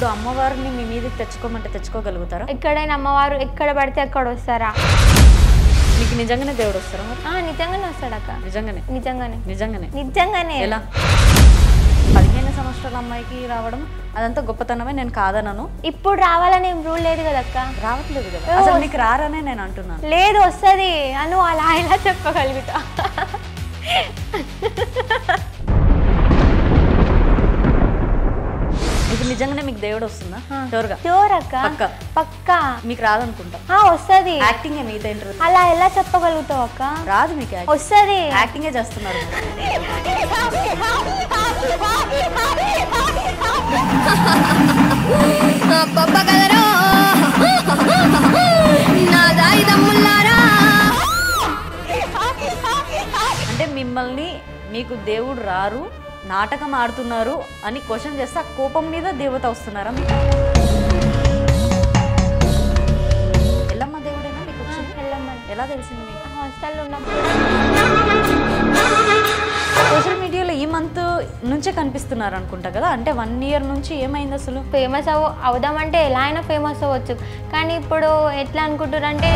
ఇప్పుడు అమ్మవారిని మీ మీదకి తెచ్చుకోమంటే తెచ్చుకోగలుగుతారా? ఎక్కడైనా అమ్మవారు ఎక్కడ పడితే అక్కడ వస్తారా? మీకు నిజంగానే దేవుడు వస్తారా? నిజంగానే వస్తాడక్క. నిజంగానే నిజంగానే నిజంగానే నిజంగానే. ఎలా? 15 సంవత్సరాల అమ్మాయికి రావడం అదంతా గొప్పతనమే, నేను కాదనను. ఇప్పుడు రావాలని ఏం రూల్ లేదు కదక్క. రావట్లేదు కదా, అసలు మీకు రారనే నేను అంటున్నాను. లేదు, వస్తుంది అను, అలా ఎలా చెప్పగలుగుతా? ఇప్పుడు నిజంగానే మీకు దేవుడు వస్తుందా? షూర్గా? షూర్ అక్క, పక్కా? పక్కా. మీకు రాదనుకుంటా. వస్తుంది. యాక్టింగే మీతో ఇంటర్వ్యూ. అలా ఎలా చెప్పగలుగుతావు అక్క? రాదు మీకు. వస్తుంది. యాక్టింగే చేస్తున్నారు. అంటే మిమ్మల్ని మీకు దేవుడు రారు, నాటకం ఆడుతున్నారు అని క్వశ్చన్ చేస్తే ఆ కోపం మీద దేవత వస్తున్నారా? ఎల్లమ్మ దేవుడేనా మీకు వచ్చింది? ఎలా తెలిసింది మీకు? హాస్టల్లో ఉన్నప్పుడు. సోషల్ మీడియాలో ఈ మంత్ నుంచే కనిపిస్తున్నారు అనుకుంటా కదా, అంటే 1 year నుంచి ఏమైంది అసలు? ఫేమస్ అవుదామంటే ఎలా అయినా ఫేమస్ అవ్వచ్చు, కానీ ఇప్పుడు ఎట్లా అనుకుంటారంటే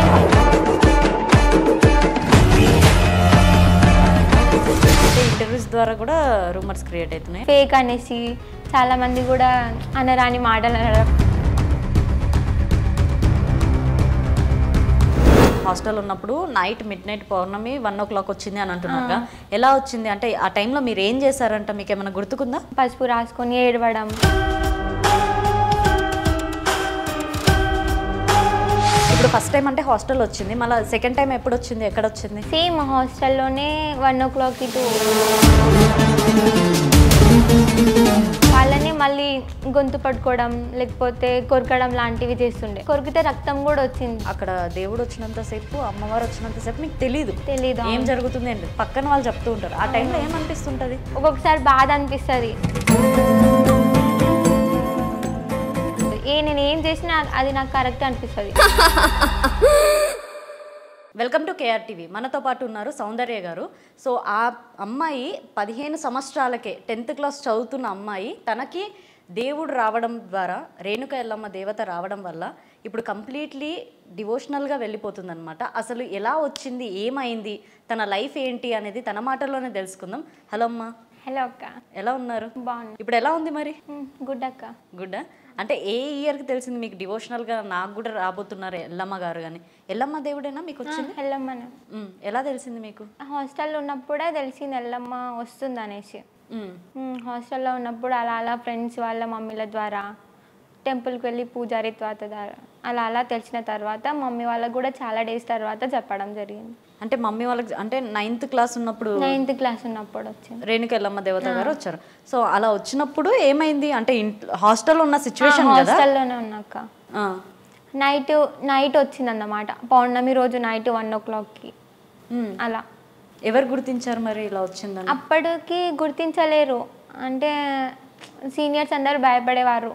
ఇంటర్వ్యూస్ ద్వారా కూడా రూమర్స్ క్రియేట్ అవుతున్నాయి, ఫేక్ అనేసి చాలా మంది కూడా అనరాని మాటలు అనడం. హాస్టల్ ఉన్నప్పుడు నైట్ midnight పౌర్ణమి 1 o'clock వచ్చింది అని అంటున్నారుగా, ఎలా వచ్చింది? అంటే ఆ టైంలో మీరు ఏం చేశారంట, మీకు ఏమైనా గుర్తుకుందా? పసుపు రాసుకొని ఏడవడం. ఇప్పుడు ఫస్ట్ టైం అంటే హాస్టల్ వచ్చింది, మళ్ళీ సెకండ్ టైం ఎప్పుడు వచ్చింది, ఎక్కడ వచ్చింది? సేమ్ హాస్టల్లోనే 1 o'clock వాళ్ళని మళ్ళీ గొంతు పట్టుకోవడం లేకపోతే కొరకడం లాంటివి చేస్తుండే. కొరికితే రక్తం కూడా వచ్చింది. అక్కడ దేవుడు వచ్చినంతసేపు, అమ్మవారు వచ్చినంతసేపు మీకు తెలీదు ఏం జరుగుతుంది అండి, పక్కన వాళ్ళు చెప్తూ ఉంటారు. ఆ టైంలో ఏమనిపిస్తుంటది? ఒక్కొక్కసారి బాధ అనిపిస్తుంది. నేను ఏం చేసినా అది నాకు కరెక్ట్ అనిపిస్తుంది. Welcome to KRTV. మనతో పాటు ఉన్నారు సౌందర్య గారు. సో ఆ అమ్మాయి 15 సంవత్సరాలకే 10th క్లాస్ చదువుతున్న అమ్మాయి, తనకి దేవుడు రావడం ద్వారా, రేణుక ఎల్లమ్మ దేవత రావడం వల్ల ఇప్పుడు కంప్లీట్లీ డివోషనల్గా వెళ్ళిపోతుందన్నమాట. అసలు ఎలా వచ్చింది, ఏమైంది, తన లైఫ్ ఏంటి అనేది తన మాటల్లోనే తెలుసుకుందాం. హలో అమ్మ. హలో అక్క, ఎలా ఉన్నారు? బాగున్నా. ఇప్పుడు ఎలా ఉంది మరి? గుడ్ అక్క. గుడ్. అంటే ఏ ఇయర్కి తెలిసింది మీకు డివోషనల్గా నాకు కూడా రాబోతున్నారు ఎల్లమ్మ గారు కానీ? ఎల్లమ్మ దేవుడేనా మీకు వచ్చింది? ఎల్లమ్మనే. ఎలా తెలిసింది మీకు? హాస్టల్లో ఉన్నప్పుడే తెలిసింది ఎల్లమ్మ వస్తుంది అనేసి. హాస్టల్లో ఉన్నప్పుడు అలా అలా ఫ్రెండ్స్ వాళ్ళ మమ్మీల ద్వారా టెంపుల్కి వెళ్ళి పూజారి ద్వారా అలా అలా తెలిసిన తర్వాత మమ్మీ వాళ్ళకు కూడా చాలా డేస్ తర్వాత చెప్పడం జరిగింది. అంటే మమ్మీ వాళ్ళకి అంటే 9th క్లాస్ ఉన్నప్పుడు? 9th క్లాస్ ఉన్నప్పుడు వచ్చింది. రేణుక ఎల్లమ్మ దేవత గారు వచ్చారు. సో అలా వచ్చినప్పుడు ఏమైంది అంటే హాస్టల్లో ఉన్న సిచ్యువేషన్? హాస్టల్లోనే ఉన్నాక నైట్ వచ్చింది అన్నమాట, పౌర్ణమి రోజు నైట్ 1 o'clock అలా. ఎవరు గుర్తించారు మరి ఇలా వచ్చిందని? అప్పటికి గుర్తించలేరు, అంటే సీనియర్స్ అందరు భయపడేవారు,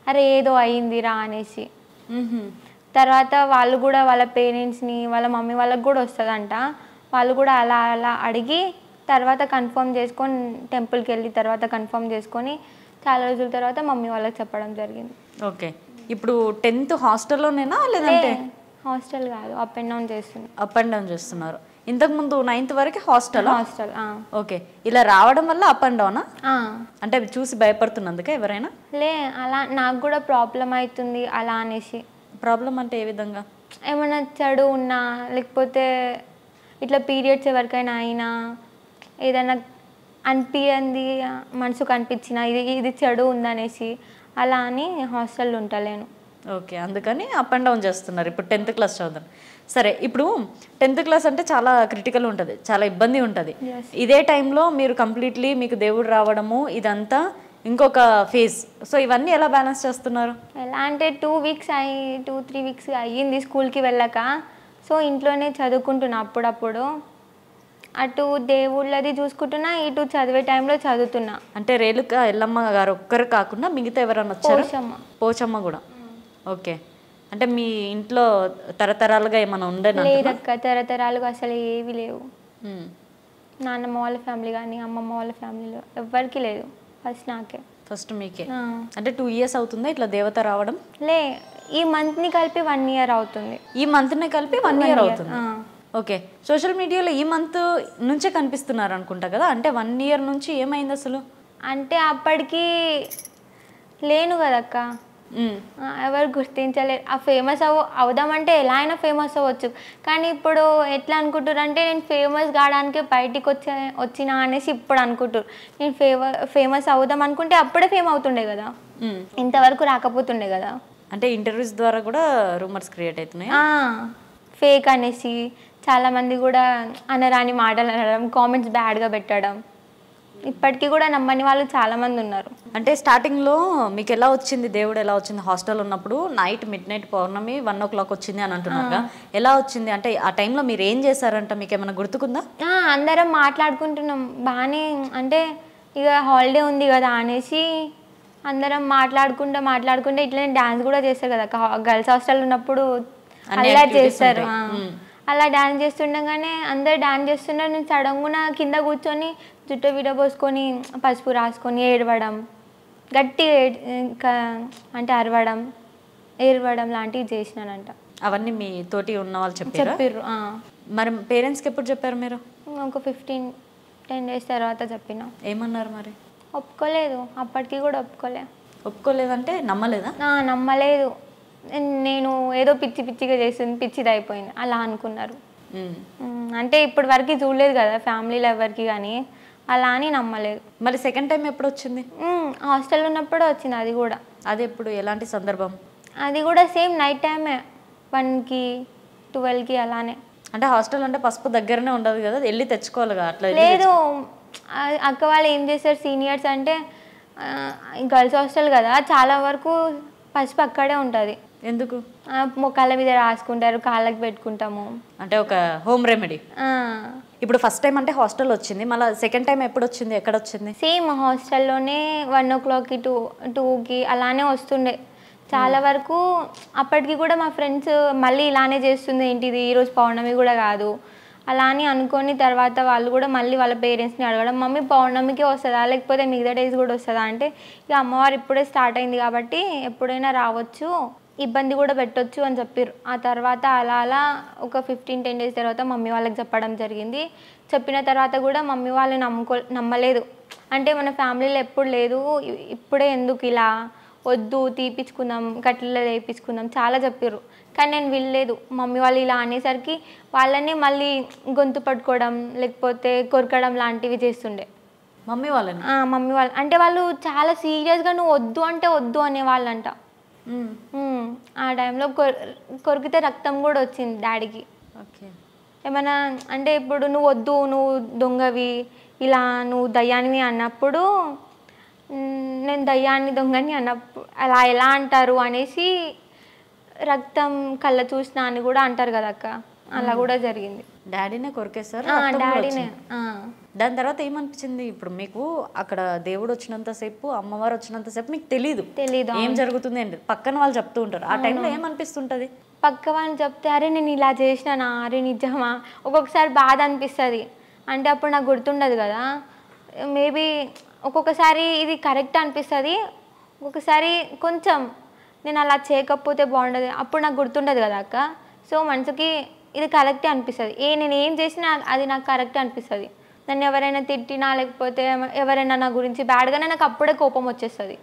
అరే ఏదో అయిందిరా అనేసి. తర్వాత వాళ్ళు కూడా వాళ్ళ పేరెంట్స్ని, వాళ్ళ మమ్మీ వాళ్ళకి కూడా వస్తుందంట, వాళ్ళు కూడా అలా అలా అడిగి తర్వాత కన్ఫర్మ్ చేసుకొని టెంపుల్కి వెళ్ళి తర్వాత కన్ఫర్మ్ చేసుకొని చాలా రోజుల తర్వాత మమ్మీ వాళ్ళకి చెప్పడం జరిగింది. ఓకే. ఇప్పుడు 10th హాస్టల్లోనేనా లేదంటే? హాస్టల్ కాదు, అప్ అండ్ డౌన్ చేస్తున్నారు. అప్ అండ్ డౌన్ చేస్తున్నారు. ఇంతకుముందు 9th వరకు హాస్టల్? హాస్టల్. ఓకే. ఇలా రావడం వల్ల అప్ అండ్ డౌనా? అంటే చూసి భయపడుతున్నందుకే ఎవరైనా? అలా నాకు కూడా ప్రాబ్లం అవుతుంది అలా అనేసి. ప్రాబ్లం అంటే ఏ విధంగా? ఏమైనా చెడు ఉన్నా లేకపోతే ఇట్లా పీరియడ్స్ ఎవరికైనా అయినా ఏదైనా అనిపించింది మనసుకు అనిపించిన ఇది చెడు ఉందనేసి అలా అని హాస్టల్లో ఉంటలేను. ఓకే, అందుకని అప్ అండ్ డౌన్ చేస్తున్నారు. ఇప్పుడు 10th క్లాస్ చదువుతాను. సరే, ఇప్పుడు 10th క్లాస్ అంటే చాలా క్రిటికల్ ఉంటుంది, చాలా ఇబ్బంది ఉంటుంది. ఇదే టైంలో మీరు కంప్లీట్లీ మీకు దేవుడు రావడము ఇదంతా ఇంకొక ఫేజ్. సో ఇవన్నీ ఎలా బ్యాలెన్స్ చేస్తున్నారు? ఎలా అంటే 2-3 weeks అయ్యింది స్కూల్కి వెళ్ళాక. సో ఇంట్లోనే చదువుకుంటున్నా అప్పుడప్పుడు, అటు దేవుళ్ళది చూసుకుంటున్నా, ఇటు చదివే టైంలో చదువుతున్నా. అంటే రేణుక ఎల్లమ్మ గారు ఒక్కరు కాకుండా మిగతా ఎవరైనా వచ్చారు? పోచమ్మ కూడా. ఓకే. అంటే మీ ఇంట్లో తరతరాలుగా ఏమైనా ఉండేనా? లేదక్క, తరతరాలుగా అసలు ఏవి లేవు. నాన్నమ్మ వాళ్ళ ఫ్యామిలీ కానీ అమ్మమ్మ వాళ్ళ ఫ్యామిలీలో ఎవ్వరికి లేదు, ఫస్ట్ నాకే. ఫస్ట్ మీకే అంటే 2 years అవుతుందా ఇట్లా దేవత రావడం? లే, ఈ మంత్ని కలిపి 1 year అవుతుంది. ఈ మంత్ని కలిపి 1 year అవుతుంది. ఓకే. సోషల్ మీడియాలో ఈ మంత్ నుంచే కనిపిస్తున్నారు అనుకుంటా కదా, అంటే 1 year నుంచి ఏమైంది అసలు? అంటే అప్పటికి లేను కదక్క, ఎవరు గుర్తించలేరు. ఆ ఫేమస్ అవుదామంటే ఎలా అయినా ఫేమస్ అవ్వచ్చు, కానీ ఇప్పుడు ఎట్లా అనుకుంటారు అంటే నేను ఫేమస్ కావడానికి బయటికి వచ్చినా అనేసి ఇప్పుడు అనుకుంటారు. నేను ఫేమస్ అవుదాం అనుకుంటే అప్పుడే ఫేమ్ అవుతుండే కదా, ఇంతవరకు రాకపోతుండే కదా. అంటే ఇంటర్వ్యూస్ ద్వారా కూడా రూమర్స్ క్రియేట్ అవుతున్నాయి, ఫేక్ అనేసి చాలామంది కూడా అనరాని మాటలు అనడం, కామెంట్స్ బ్యాడ్గా పెట్టడం. ఇప్పటికీ కూడా నమ్మని వాళ్ళు చాలామంది ఉన్నారు. అంటే స్టార్టింగ్లో మీకు ఎలా వచ్చింది, దేవుడు ఎలా వచ్చింది? హాస్టల్ ఉన్నప్పుడు నైట్ మిడ్ పౌర్ణమి 1 o'clock వచ్చింది అని అంటున్నారుగా, ఎలా వచ్చింది? అంటే ఆ టైంలో మీరు ఏం చేశారంట, మీకు ఏమైనా గుర్తుకుందా? అందరం మాట్లాడుకుంటున్నాం బాగానే, అంటే ఇక హాలిడే ఉంది కదా అనేసి అందరం మాట్లాడుకుంటే ఇట్లనే డ్యాన్స్ కూడా చేస్తారు కదా, గర్ల్స్ హాస్టల్ ఉన్నప్పుడు అలా చేస్తారు. అలా డ్యాన్స్ చేస్తుండగానే అందరు డ్యాన్స్ చేస్తున్నారు, నేను సడన్గా కింద కూర్చొని జుట్టు విడబోసుకొని పసుపు రాసుకొని ఏడవడం, గట్టిగా అంటే ఏడవడం లాంటివి చేసినానంట. అవన్నీ మీ తోటి ఉన్న వాళ్ళు చెప్పారు? మరి పేరెంట్స్కి ఎప్పుడు చెప్పారు మీరు? ఒక 15-10 days తర్వాత చెప్పినా. ఏమన్నారు మరి? ఒప్పుకోలేదు, అప్పటికి కూడా ఒప్పుకోలేదంటే నమ్మలేదా? నమ్మలేదు, నేను ఏదో పిచ్చిగా చేస్తుంది, పిచ్చిది అయిపోయింది అలా అనుకున్నారు. అంటే ఇప్పటి వరకు చూడలేదు కదా ఫ్యామిలీలో ఎవరికి, కానీ అలా అని నమ్మలేదు. మరి సెకండ్ టైం ఎప్పుడు వచ్చింది? హాస్టల్ ఉన్నప్పుడు వచ్చింది అది కూడా. అది ఎప్పుడు, ఎలాంటి సందర్భం? అది కూడా సేమ్ నైట్ టైమే 1కి 12కి అలానే. అంటే హాస్టల్ అంటే పసుపు దగ్గరనే ఉండదు కదా, వెళ్ళి తెచ్చుకోవాలిగా. అట్లా లేదు, అక్క వాళ్ళు ఏం చేస్తారు సీనియర్స్ అంటే, గర్ల్స్ హాస్టల్ కదా చాలా వరకు పసుపు అక్కడే ఉంటుంది. ఎందుకు? మొక్కల మీద రాసుకుంటారు, కాళ్ళకి పెట్టుకుంటాము, అంటే ఒక హోమ్ రెమెడీ. ఇప్పుడు ఫస్ట్ టైం అంటే హాస్టల్ వచ్చింది, మళ్ళీ సెకండ్ టైం ఎప్పుడు వచ్చింది, ఎక్కడ వచ్చింది? సేమ్ హాస్టల్లోనే 1 o'clockకి 2కి అలానే వస్తుండే చాలా వరకు. అప్పటికి కూడా మా ఫ్రెండ్స్ మళ్ళీ ఇలానే చేస్తుంది ఏంటిది, ఈరోజు పౌర్ణమి కూడా కాదు అలా అని అనుకొని, తర్వాత వాళ్ళు కూడా మళ్ళీ వాళ్ళ పేరెంట్స్ని అడగడం, మమ్మీ పౌర్ణమికి వస్తుందా లేకపోతే మిగతా డేస్ కూడా వస్తుందా అంటే, ఇక అమ్మవారు ఇప్పుడే స్టార్ట్ అయింది కాబట్టి ఎప్పుడైనా రావచ్చు, ఇబ్బంది కూడా పెట్టొచ్చు అని చెప్పారు. ఆ తర్వాత అలా ఒక 15-10 days తర్వాత మమ్మీ వాళ్ళకి చెప్పడం జరిగింది. చెప్పిన తర్వాత కూడా మమ్మీ వాళ్ళు నమ్మలేదు. అంటే మన ఫ్యామిలీలో ఎప్పుడు లేదు, ఇప్పుడే ఎందుకు ఇలా, వద్దు తీపించుకుందాం, కట్టెలో వేయించుకుందాం చాలా చెప్పారు, కానీ నేను వినలేదు. మమ్మీ వాళ్ళు ఇలా అనేసరికి వాళ్ళని మళ్ళీ గొంతు పట్టుకోవడం లేకపోతే కొరకడం లాంటివి చేస్తుండే. మమ్మీ వాళ్ళు అంటే వాళ్ళు చాలా సీరియస్గా నువ్వు వద్దు అంటే వద్దు అనేవాళ్ళంట. ఆ టైంలో కొరికితే రక్తం కూడా వచ్చింది డాడీకి. ఏమైనా అంటే ఇప్పుడు నువ్వు వద్దు, నువ్వు దొంగవి, ఇలా నువ్వు దయ్యానివి అన్నప్పుడు, నేను దయ్యాన్ని దొంగని అన్నప్పుడు అలా ఎలా అంటారు అనేసి, రక్తం కళ్ళ చూసినా అని కూడా అంటారు కదా అక్క, అలా కూడా జరిగింది. డాడీనే కొరికేశారు? డాడీనే. దాని తర్వాత ఏమనిపించింది? ఇప్పుడు మీకు అక్కడ దేవుడు వచ్చినంతసేపు, అమ్మవారు వచ్చినంతసేపు మీకు తెలీదు ఏం జరుగుతుంది అండి, పక్కన వాళ్ళు చెప్తూ ఉంటారు. ఆ టైంలో ఏమనిపిస్తుంటుంది? పక్క వాళ్ళు చెప్తే అరే నేను ఇలా చేసినానా, అరే నిజమా, ఒక్కొక్కసారి బాధ అనిపిస్తుంది. అంటే అప్పుడు నాకు గుర్తుండదు కదా, మేబీ ఒక్కొక్కసారి ఇది కరెక్ట్ అనిపిస్తుంది, ఒక్కొక్కసారి కొంచెం నేను అలా చేయకపోతే బాగుండదు, అప్పుడు నాకు గుర్తుండదు కదా అక్క. సో మనసుకి ఇది కరెక్టే అనిపిస్తుంది, నేను ఏం చేసినా అది నాకు కరెక్టే అనిపిస్తుంది. నన్ను ఎవరైనా తిట్టినా లేకపోతే ఎవరైనా నా గురించి బ్యాడ్గానే నాకు అప్పుడే కోపం వచ్చేస్తుంది.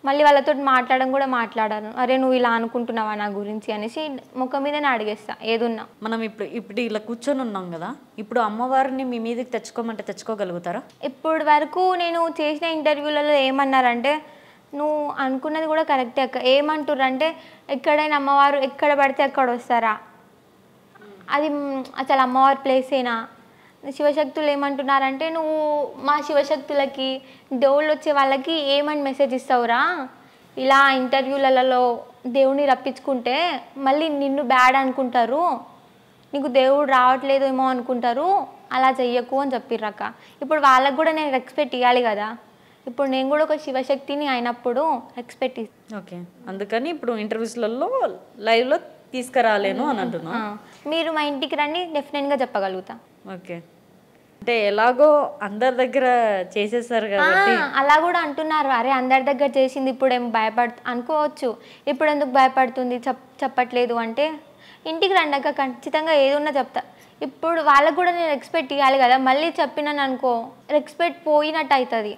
మళ్ళీ వాళ్ళతో మాట్లాడడం కూడా మాట్లాడాను, అరే నువ్వు ఇలా అనుకుంటున్నావా నా గురించి అనేసి ముఖం మీదనే అడిగేస్తా ఏదున్నా. మనం ఇప్పుడు ఇలా కూర్చొని ఉన్నాం కదా, ఇప్పుడు అమ్మవారిని మీ మీదకి తెచ్చుకోమంటే తెచ్చుకోగలుగుతారా? ఇప్పటి వరకు నేను చేసిన ఇంటర్వ్యూలలో ఏమన్నారంటే, నువ్వు అనుకున్నది కూడా కరెక్టే అక్క, ఏమంటుర్రంటే ఎక్కడైనా అమ్మవారు ఎక్కడ పడితే అక్కడ వస్తారా, అది అసలు అమ్మవారి ప్లేసేనా? శివశక్తులు ఏమంటున్నారంటే, నువ్వు మా శివశక్తులకి దేవుళ్ళు వచ్చే వాళ్ళకి ఏమని మెసేజ్ ఇస్తావురా, ఇలా ఇంటర్వ్యూలలో దేవుని రప్పించుకుంటే మళ్ళీ నిన్ను బ్యాడ్ అనుకుంటారు, నీకు దేవుడు రావట్లేదు ఏమో అనుకుంటారు, అలా చెయ్యకు అని చెప్పిర్రక్క. ఇప్పుడు వాళ్ళకు కూడా నేను రెస్పెక్ట్ ఇవ్వాలి కదా, ఇప్పుడు నేను కూడా ఒక శివశక్తిని అయినప్పుడు రెస్పెక్ట్ ఇస్తాను. ఓకే, అందుకని ఇప్పుడు ఇంటర్వ్యూస్లలో లైవ్లో తీసుకురాలేను అని అంటున్నా. మీరు మా ఇంటికి రండి, డెఫినెట్గా చెప్పగలుగుతా. ఓకే, అంటే ఎలాగో అందరి దగ్గర చేసేసారు కాబట్టి అలా కూడా అంటున్నారు, అరే అందరి దగ్గర చేసింది ఇప్పుడు ఏం అనుకోవచ్చు, ఇప్పుడు ఎందుకు భయపడుతుంది చెప్పట్లేదు అంటే, ఇంటికి రండాక ఖచ్చితంగా ఏది ఉన్నా చెప్తా. ఇప్పుడు వాళ్ళకు కూడా నేను రెస్పెక్ట్ ఇవ్వాలి కదా, మళ్ళీ చెప్పినాను అనుకో రెస్పెక్ట్ పోయినట్టు అవుతుంది.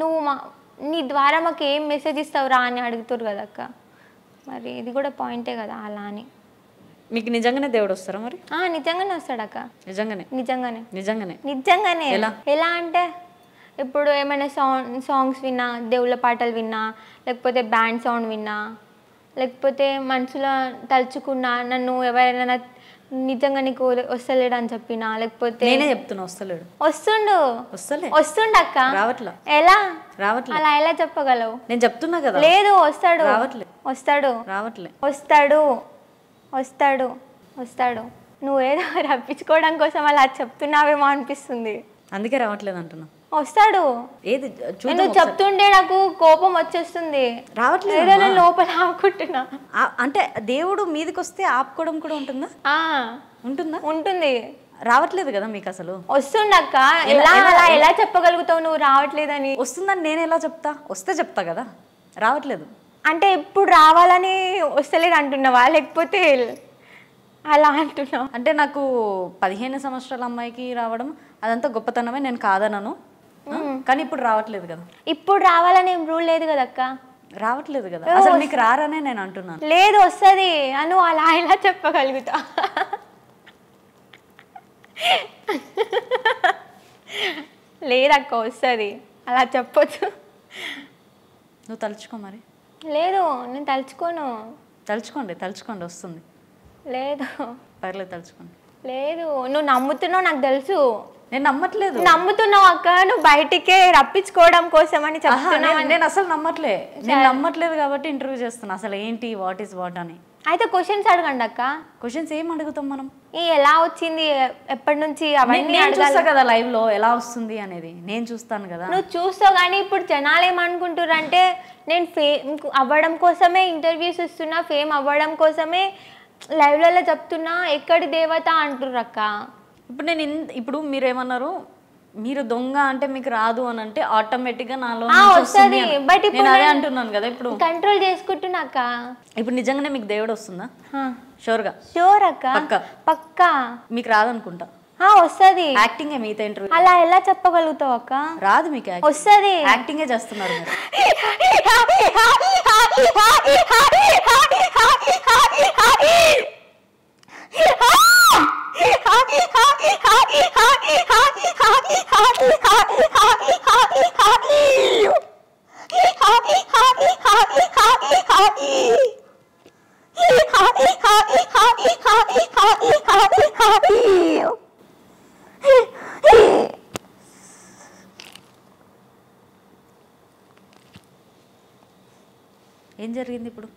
నువ్వు నీ ద్వారా మాకు ఏం మెసేజ్ ఇస్తావురా అని అడుగుతారు కదా అక్క, మరి ఇది కూడా పాయింటే కదా. అలా అని మీకు నిజంగానే దేవుడు వస్తారా మరి? నిజంగానే వస్తాడక్క, నిజంగానే నిజంగానే నిజంగానే నిజంగానే. ఎలా అంటే ఇప్పుడు ఏమైనా సాంగ్స్ విన్నా, దేవుళ్ళ పాటలు విన్నా, లేకపోతే బ్యాండ్ సౌండ్ విన్నా, లేకపోతే మనసులో తలుచుకున్నా, నన్ను ఎవరైనా నిజంగా నీకు వస్తలేడు అని చెప్పినా, లేకపోతే నేనే చెప్తున్నా వస్తలేడు, వస్తుండు అక్క, రావట్లే. ఎలా రావట్లే, అలా ఎలా చెప్పగలవు? నేను చెప్తున్నా కదా. లేదు వస్తాడు, వస్తాడు, వస్తాడు, వస్తాడు, వస్తాడు. నువ్వేదో రప్పించుకోవడం కోసం అలా చెప్తున్నావేమో అనిపిస్తుంది, అందుకే రావట్లేదు అంటున్నా. వస్తాడు. ఏది నువ్వు చెప్తుంటే నాకు కోపం వచ్చేస్తుంది, రావట్లేదు, ఏదో నేను లోపల ఆపుకుంటున్నా. అంటే దేవుడు మీదకి వస్తే ఆపుకోవడం కూడా ఉంటుందా? ఉంటుందా? ఉంటుంది. రావట్లేదు కదా మీకు అసలు. వస్తుండక్క, ఎలా చెప్పగలుగుతావు నువ్వు రావట్లేదని? వస్తుందని నేను ఎలా చెప్తా? వస్తే చెప్తా కదా. రావట్లేదు అంటే ఇప్పుడు రావాలని వస్తలేదు అంటున్నావా, లేకపోతే అలా అంటున్నావు? అంటే నాకు 15 సంవత్సరాల అమ్మాయికి రావడం అదంతా గొప్పతనమే, నేను కాదనను, కానీ ఇప్పుడు రావట్లేదు కదా. ఇప్పుడు రావాలని ఏం రూల్ లేదు కదక్క. రావట్లేదు కదా, అసలు మీకు రారనే నేను అంటున్నాను. లేదు వస్తుంది అను, అలా ఎలా చెప్పగలుగుతా? లేదక్క వస్తుంది, అలా చెప్పొచ్చు. నువ్వు తలుచుకో మరి. లేదు నేను తలుచుకోను. తలుచుకోండి వస్తుంది. లేదు పర్లేదు తలుచుకోండి. లేదు నువ్వు నమ్ముతున్నావు నాకు తెలుసు. నేను నమ్మట్లేదు. నమ్ముతున్నావు అక్క, నువ్వు బయటికే రప్పించుకోవడం కోసం అని చెప్తున్నావు. నేను అసలు నమ్మట్లేదు కాబట్టి ఇంటర్వ్యూ చేస్తున్నా. అసలు ఏంటి, వాట్ ఈస్ వాట్ అని. అయితే క్వశ్చన్స్ అడగండి అక్క. క్వశ్చన్స్ ఏం అడుగుతాం మనం? ఎలా వచ్చింది, ఎప్పటి నుంచి, అవన్నీ చూస్తా కదా లైవ్ లో ఎలా వస్తుంది అనేది, నేను చూస్తాను కదా. నువ్వు చూస్తావు కానీ ఇప్పుడు జనాలు ఏమనుకుంటారు అంటే నేను ఫేమ్ అవ్వడం కోసమే ఇంటర్వ్యూస్ ఇస్తున్నా, ఫేమ్ అవ్వడం కోసమే లైవ్లలో చెప్తున్నా, ఎక్కడి దేవత అంటుర్రు అక్క. ఇప్పుడు మీరేమన్నారు, మీరు దొంగ అంటే మీకు రాదు అని అంటే ఆటోమేటిక్గా నాలో వస్తుంది. బట్ ఇప్పుడు అదే అంటున్నాను కదా, ఇప్పుడు కంట్రోల్ చేసుకుంటున్నాక. ఇప్పుడు నిజంగానే మీకు దేవుడు వస్తుందా? షూర్ అక్క, పక్కా. మీకు రాదనుకుంటా. వస్తుంది. యాక్టింగ్ మిగతా ఇంటర్వ్యూ అలా ఎలా చెప్పగలుగుతావు అక్క? రాదు మీకు. వస్తుంది, యాక్టింగే చేస్తున్నారు మీరు. ఏం జరిగింది ఇప్పుడు?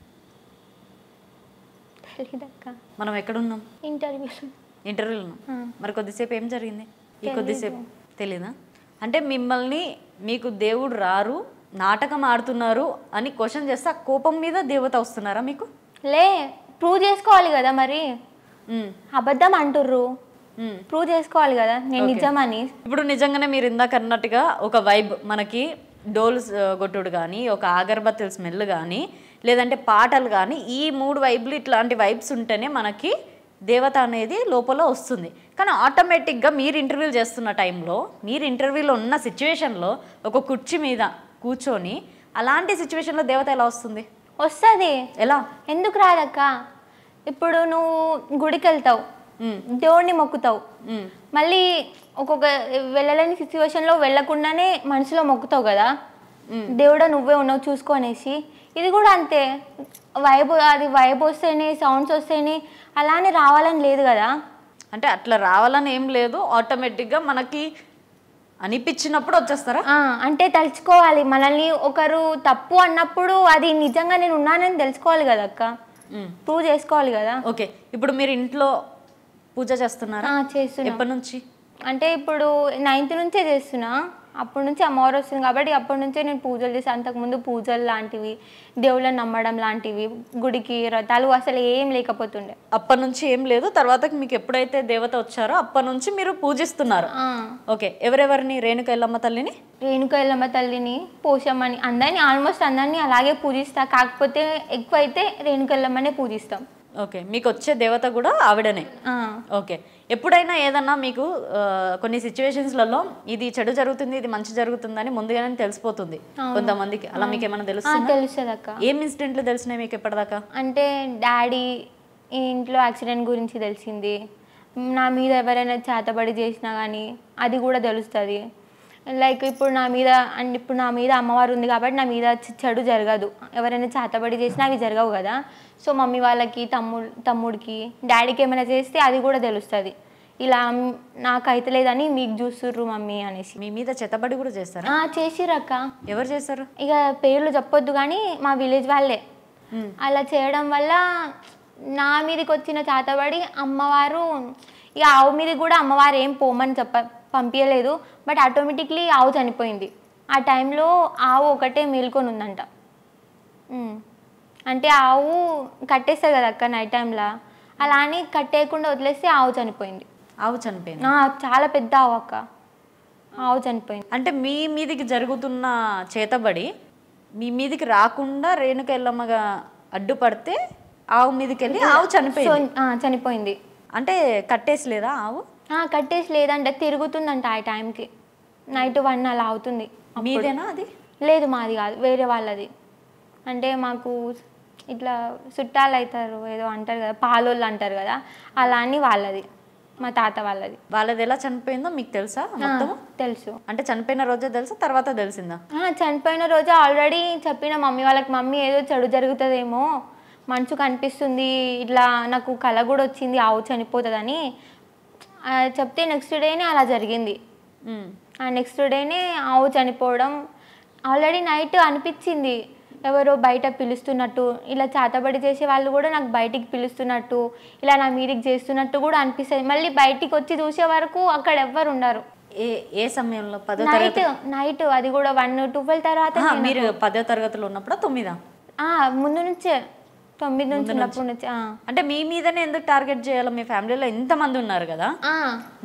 మనం ఎక్కడున్నాం? ఇంటర్వ్యూలో ఉన్నాం. మరి కొద్దిసేపు ఏం జరిగింది? ఈ కొద్దిసేపు తెలీదా? అంటే మిమ్మల్ని, మీకు దేవుడు రారు, నాటకం ఆడుతున్నారు అని క్వశ్చన్ చేస్తే ఆ కోపం మీద దేవత వస్తున్నారా మీకు? ప్రూవ్ చేసుకోవాలి కదా మరి. అబద్ధం అంటుర్రు, ప్రూవ్ చేసుకోవాలి కదా నేను నిజమని. ఇప్పుడు నిజంగానే మీరు ఇందాక అన్నట్టుగా ఒక వైబ్, మనకి డోల్ కొట్టుడు కానీ, ఒక అగరబత్తుల స్మెల్ కానీ, లేదంటే పాటలు కానీ, ఈ 3 వైబ్లు, ఇట్లాంటి వైబ్స్ ఉంటేనే మనకి దేవత అనేది లోపల వస్తుంది. కానీ ఆటోమేటిక్గా మీరు ఇంటర్వ్యూలు చేస్తున్న టైంలో, మీరు ఇంటర్వ్యూలో ఉన్న సిచ్యువేషన్లో ఒక కుర్చీ మీద కూర్చొని అలాంటి సిచ్యువేషన్లో దేవత ఎలా వస్తుంది? వస్తుంది. ఎలా? ఎందుకు రాదక్క? ఇప్పుడు నువ్వు గుడికి వెళ్తావు, దేవుడిని మొక్కుతావు, మళ్ళీ ఒక్కొక్క వెళ్ళలేని సిచ్యువేషన్లో వెళ్ళకుండానే మనసులో మొక్కుతావు కదా, దేవుడా నువ్వే ఉన్నావు చూసుకో అనేసి. ఇది కూడా అంతే, వైబ్ వస్తేనే, సౌండ్స్ వస్తేనే అలానే రావాలని లేదు కదా. అంటే అట్లా రావాలని ఏం లేదు, ఆటోమేటిక్గా మనకి అనిపించినప్పుడు వచ్చేస్తారా? అంటే తలుచుకోవాలి, మనల్ని ఒకరు తప్పు అన్నప్పుడు అది నిజంగా నేను ఉన్నానని తెలుసుకోవాలి కదా అక్క, ప్రూవ్ చేసుకోవాలి కదా. ఓకే, ఇప్పుడు మీరు ఇంట్లో పూజ చేస్తున్నారా? చేస్తున్నా. ఎప్పటి నుంచి? అంటే ఇప్పుడు 9th నుంచే చేస్తున్నా. అప్పటి నుంచి అమ్మవారు వస్తుంది కాబట్టి అప్పటి నుంచే నేను పూజలు చేసి, అంతకుముందు పూజలు లాంటివి, దేవుళ్ళని నమ్మడం లాంటివి, గుడికి వ్రతాలు అసలు ఏం లేకపోతుండే. అప్పటి నుంచి ఏం లేదు, తర్వాత మీకు ఎప్పుడైతే దేవత వచ్చారో అప్పటి నుంచి మీరు పూజిస్తున్నారు. ఓకే, ఎవరెవరిని? రేణుక ఎల్లమ్మ తల్లిని, రేణుక ఎల్లమ్మ తల్లిని, పోషమ్మని, అందరినీ ఆల్మోస్ట్ అందరినీ అలాగే పూజిస్తా. కాకపోతే ఎక్కువ అయితే రేణుక ఎల్లమ్మనే పూజిస్తాం. ఓకే, మీకు వచ్చే దేవత కూడా ఆవిడనే. ఓకే, ఎప్పుడైనా ఏదన్నా మీకు కొన్ని సిచ్యువేషన్స్లలో ఇది చెడు జరుగుతుంది, ఇది మంచి జరుగుతుందని ముందుగానే తెలిసిపోతుంది కొంతమందికి, అలా మీకు ఏమైనా తెలుస్తుంది? తెలుస్తుంది అక్క. ఏం ఇన్సిడెంట్లు తెలిసినాయి మీకు ఎప్పటిదాకా? అంటే డాడీ ఇంట్లో యాక్సిడెంట్ గురించి తెలిసింది, నా మీద ఎవరైనా చేతబడి చేసినా కానీ అది కూడా తెలుస్తుంది. లైక్ ఇప్పుడు నా మీద అమ్మవారు ఉంది కాబట్టి నా మీద చెడు జరగదు, ఎవరైనా చేతబడి చేసినా అవి జరగవు కదా. సో మమ్మీ వాళ్ళకి, తమ్ముడికి, డాడీకి ఏమైనా చేస్తే అది కూడా తెలుస్తుంది. ఇలా నాకు అయితే లేదని మీకు చూస్తుర్రు మమ్మీ అనేసి. మీ మీద చేతబడి కూడా చేస్తారా? చేసిరక్క. ఎవరు చేస్తారు? ఇక పేర్లు చెప్పొద్దు కానీ మా విలేజ్ వాళ్ళే. అలా చేయడం వల్ల నా మీదకి వచ్చిన చేతబడి అమ్మవారు, ఇక ఆవు మీద కూడా అమ్మవారు ఏం పోమని పంపించలేదు, బట్ ఆటోమేటిక్లీ ఆవు చనిపోయింది. ఆ టైంలో ఆవు ఒకటే మేల్కొని ఉందంట. అంటే ఆవు కట్టేస్తుంది కదా అక్క నైట్ టైంలో, అలా అని కట్టేయకుండా వదిలేస్తే ఆవు చనిపోయింది. ఆవు చనిపోయింది? చాలా పెద్ద ఆవు అక్క, ఆవు చనిపోయింది. అంటే మీ మీదికి జరుగుతున్న చేతబడి మీ మీదికి రాకుండా రేణుక ఎల్లమ్మగా అడ్డుపడితే ఆవు మీదకి వెళ్ళి ఆవు చనిపోయింది. అంటే కట్టేసి లేదా ఆవు? కట్టేసి లేదంటే తిరుగుతుందంట ఆ టైంకి, నైట్ 1 అలా అవుతుంది. మీదేనా అది? లేదు మాది కాదు, వేరే వాళ్ళది. అంటే మాకు ఇట్లా చుట్టాలు అవుతారు ఏదో అంటారు కదా, పాలోళ్ళు అంటారు కదా, అలా అని వాళ్ళది, మా తాత వాళ్ళది. వాళ్ళది ఎలా చనిపోయిందో మీకు తెలుసా? మొత్తం తెలుసు. అంటే చనిపోయిన రోజే తెలుసా, తర్వాత తెలిసిందా? చనిపోయిన రోజే ఆల్రెడీ చెప్పిన మమ్మీ వాళ్ళకి, మమ్మీ ఏదో చెడు జరుగుతుందేమో, మనసు కనిపిస్తుంది, ఇట్లా నాకు కళ కూడా వచ్చింది ఆవు చనిపోతుందని చెప్తే నెక్స్ట్ డేనే అలా జరిగింది. నెక్స్ట్ డేనే ఆవు చనిపోవడం. ఆల్రెడీ నైట్ అనిపించింది ఎవరో బయట పిలుస్తున్నట్టు, ఇలా చేతబడి చేసే వాళ్ళు కూడా నాకు బయటికి పిలుస్తున్నట్టు, ఇలా నా మీదికి చేస్తున్నట్టు కూడా అనిపిస్తుంది. మళ్ళీ బయటికి వచ్చి చూసే వరకు అక్కడ ఎవ్వరు ఉండరు. ఏ సమయంలో? నైట్ అది కూడా 1-12 తర్వాత. మీరు 10వ తరగతిలో ఉన్నప్పుడు 9? ముందు నుంచే, 9 నుంచి ఉన్నప్పుడు నుంచి. అంటే మీ మీదనే ఎందుకు టార్గెట్ చేయాలి? మీ ఫ్యామిలీలో ఇంతమంది ఉన్నారు కదా,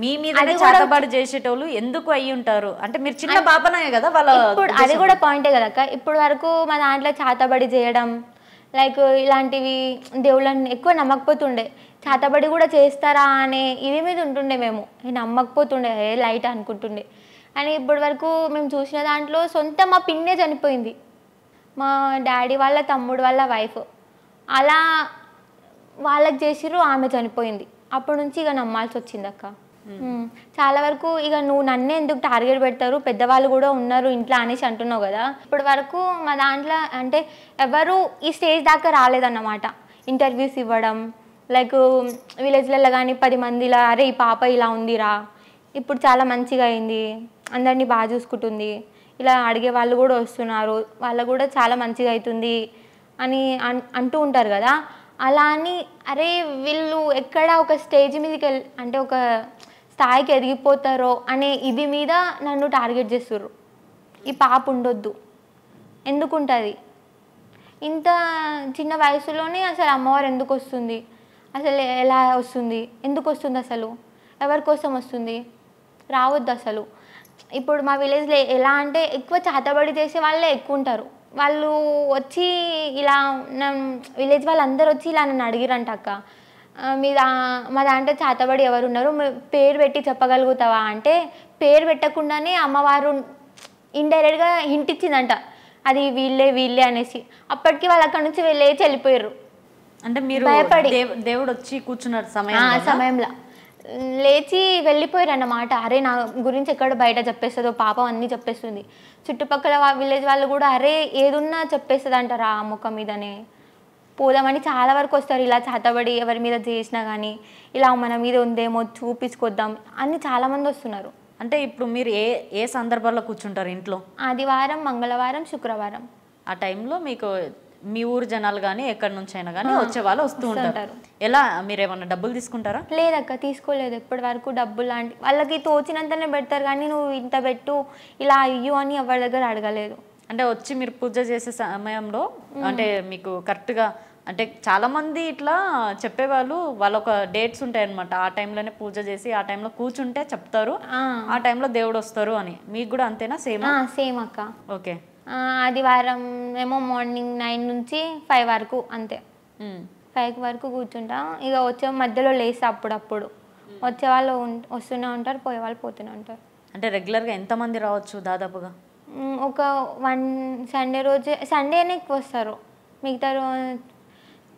మీ మీదనే చేతబడి చేసేటోళ్ళు ఎందుకు అయ్యి ఉంటారు? అంటే మీరు చిన్న పాపనే కదా వాళ్ళ. అది కూడా పాయింటే కదా అక్క. ఇప్పుడు వరకు మా దాంట్లో చేతబడి చేయడం, లైక్ ఇలాంటివి దేవుళ్ళని ఎక్కువ నమ్మకపోతుండే, చేతబడి కూడా చేస్తారా అనే ఇది మీద ఉంటుండే, మేము నమ్మకపోతుండే, లైట్ అనుకుంటుండే. అని ఇప్పటి వరకు మేము చూసిన దాంట్లో మా పిన్నే చనిపోయింది, మా డాడీ వాళ్ళ తమ్ముడు వాళ్ళ వైఫ్, అలా వాళ్ళకి చేసిర్రు, ఆమె చనిపోయింది. అప్పటి నుంచి ఇక నమ్మాల్సి వచ్చింది అక్క. చాలా వరకు ఇక నువ్వు నన్నే ఎందుకు టార్గెట్ పెడతారు, పెద్దవాళ్ళు కూడా ఉన్నారు ఇంట్లో అనేసి అంటున్నావు కదా. ఇప్పటి వరకు మా దాంట్లో అంటే ఎవరు ఈ స్టేజ్ దాకా రాలేదన్నమాట. ఇంటర్వ్యూస్ ఇవ్వడం, లైక్ విలేజ్లలో కానీ 10 మందిలా, అరే ఈ పాప ఇలా ఉందిరా, ఇప్పుడు చాలా మంచిగా అయింది, అందరినీ బాగా చూసుకుంటుంది, ఇలా అడిగే వాళ్ళు కూడా వస్తున్నారు, వాళ్ళకు కూడా చాలా మంచిగా అవుతుంది అని అంటూ ఉంటారు కదా. అలా అని అరే వీళ్ళు ఎక్కడ ఒక స్టేజ్ మీదకి అంటే ఒక స్థాయికి ఎదిగిపోతారో అనే ఇది మీద నన్ను టార్గెట్ చేస్తుర్రు. ఈ పాప ఉండొద్దు, ఎందుకుంటుంది ఇంత చిన్న వయసులోనే, అసలు అమ్మవారు ఎందుకు వస్తుంది, అసలు ఎలా వస్తుంది, ఎందుకు వస్తుంది, అసలు ఎవరి కోసం వస్తుంది, రావద్దు అసలు. ఇప్పుడు మా విలేజ్లో ఎలా అంటే ఎక్కువ చేతబడి చేసే వాళ్ళే ఎక్కువ ఉంటారు. వాళ్ళు వచ్చి ఇలా విలేజ్ వాళ్ళందరూ వచ్చి ఇలా నన్ను అడిగిరంట, అక్క మా దాంట్లో చేతబడి ఎవరు ఉన్నారు, పేరు పెట్టి చెప్పగలుగుతావా అంటే, పేరు పెట్టకుండానే అమ్మవారు ఇండైరెక్ట్గా హింట్ ఇచ్చిందంట, అది వీళ్ళే అనేసి. అప్పటికి వాళ్ళు అక్కడ నుంచి లేచి వెళ్ళిపోయారు. అంటే మీరు భయపడి దేవుడు వచ్చి కూర్చున్నారు సమయంలో లేచి వెళ్ళిపోయారు అన్నమాట. అరే నా గురించి ఎక్కడ బయట చెప్పేస్తుందో, పాపం అన్నీ చెప్పేస్తుంది. చుట్టుపక్కల విలేజ్ వాళ్ళు కూడా అరే ఏదున్నా చెప్పేస్తుంది అంటారా ఆ ముఖం మీదనే, పోదామని చాలా వరకు వస్తారు. ఇలా చేతబడి ఎవరి మీద చేసినా కానీ ఇలా మన మీద ఉందేమో చూపించుకొద్దాం అని చాలామంది వస్తున్నారు. అంటే ఇప్పుడు మీరు ఏ సందర్భాల్లో కూర్చుంటారు ఇంట్లో? ఆదివారం, మంగళవారం, శుక్రవారం. ఆ టైంలో మీకు మీ ఊరు జనాలు కానీ ఎక్కడి నుంచి అయినా కానీ వచ్చే వాళ్ళు వస్తూ ఉంటారు. ఎలా మీరు ఏమన్నా డబ్బులు తీసుకుంటారా? లేదక్క, తీసుకోలేదు ఇప్పటి వరకు. డబ్బులు లాంటి వాళ్ళకి తోచినంతనే పెడతారు కానీ నువ్వు ఇంత పెట్టు ఇలా అయ్యు అని ఎవరి దగ్గర అడగలేదు. అంటే వచ్చి మీరు పూజ చేసే సమయంలో అంటే మీకు కరెక్ట్గా అంటే చాలామంది ఇట్లా చెప్పేవాళ్ళు వాళ్ళ ఒక డేట్స్ ఉంటాయి అనమాట, ఆ టైంలోనే పూజ చేసి ఆ టైంలో కూర్చుంటే చెప్తారు ఆ టైంలో దేవుడు వస్తారు అని. మీకు కూడా అంతేనా? సేమ్ అక్క. ఓకే. ఆదివారం ఏమో మార్నింగ్ 9 నుంచి 5 వరకు అంతే. 5 వరకు కూర్చుంటా, ఇక వచ్చే మధ్యలో లేస్తా అప్పుడప్పుడు. వచ్చే వాళ్ళు వస్తూనే ఉంటారు, పోయే వాళ్ళు పోతూనే ఉంటారు. అంటే రెగ్యులర్గా ఎంతమంది రావచ్చు దాదాపుగా? ఒక 1 సండే రోజు, సండేనే ఎక్కువ వస్తారు. మిగతా